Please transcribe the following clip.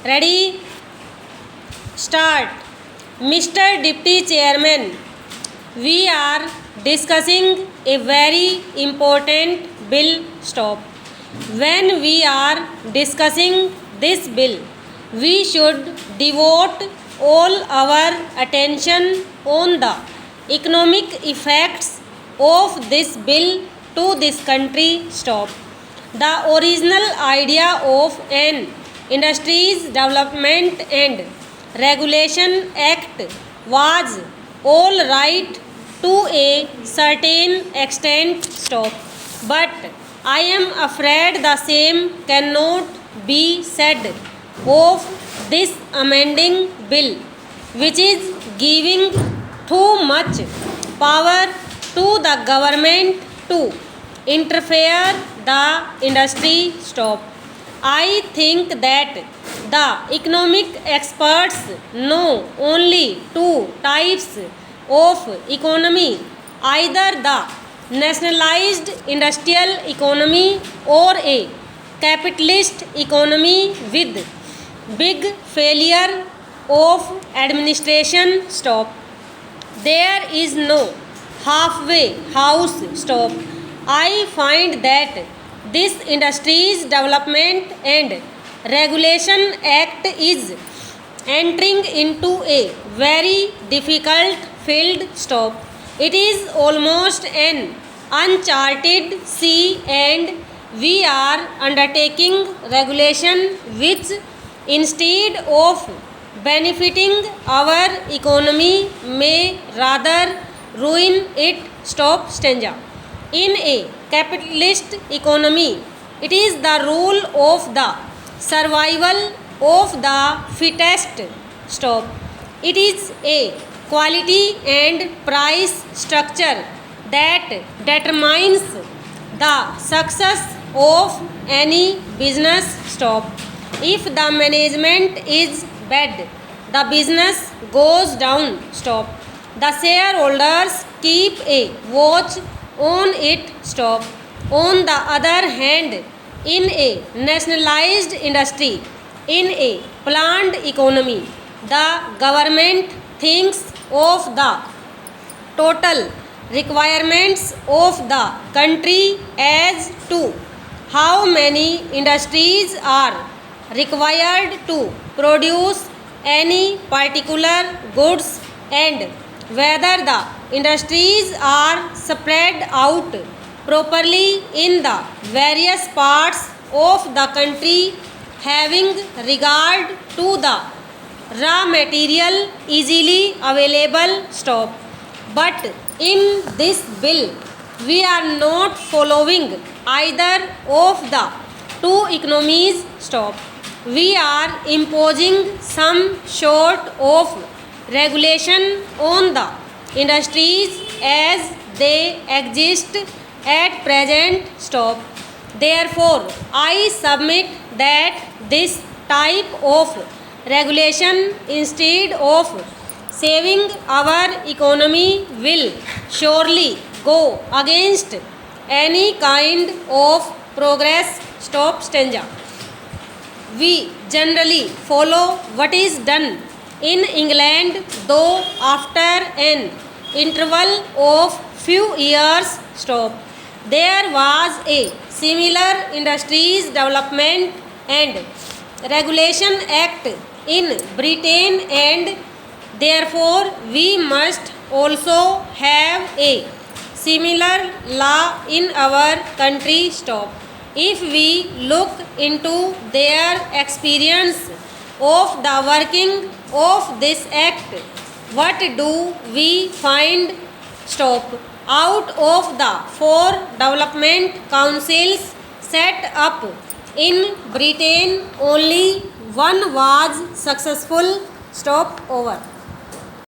Ready? Start. Mr. Deputy Chairman, we are discussing a very important bill. Stop. When we are discussing this bill, we should devote all our attention on the economic effects of this bill to this country. Stop. The original idea of an Industries Development and Regulation Act was all right to a certain extent. Stop. But I am afraid the same cannot be said of this amending bill, which is giving too much power to the government to interfere the industry. Stop. I think that the economic experts know only two types of economy, either the nationalized industrial economy or a capitalist economy with big failure of administration. Stop. There is no halfway house. Stop. I find that this Industries Development and Regulation Act is entering into a very difficult field. Stop. It is almost an uncharted sea, and we are undertaking regulation which, instead of benefiting our economy, may rather ruin it. Stop. Stanza. In a capitalist economy, it is the rule of the survival of the fittest. Stop. It is a quality and price structure that determines the success of any business. Stop. If the management is bad, the business goes down. Stop. The shareholders keep a watch on it. Stop. On the other hand, in a nationalized industry, in a planned economy, the government thinks of the total requirements of the country as to how many industries are required to produce any particular goods and whether the industries are spread out properly in the various parts of the country, having regard to the raw material easily available. Stop. But in this bill, we are not following either of the two economies. Stop. We are imposing some sort of regulation on the industries as they exist at present. Stop. Therefore, I submit that this type of regulation, instead of saving our economy, will surely go against any kind of progress. Stop. Stanza. We generally follow what is done in England, though after an interval of few years. Stop. There was a similar Industries Development and Regulation Act in Britain, and therefore we must also have a similar law in our country. Stop. If we look into their experience of the working of this act, what do we find? Stop. Out of the 4 development councils set up in Britain, only one was successful. Stop. Over.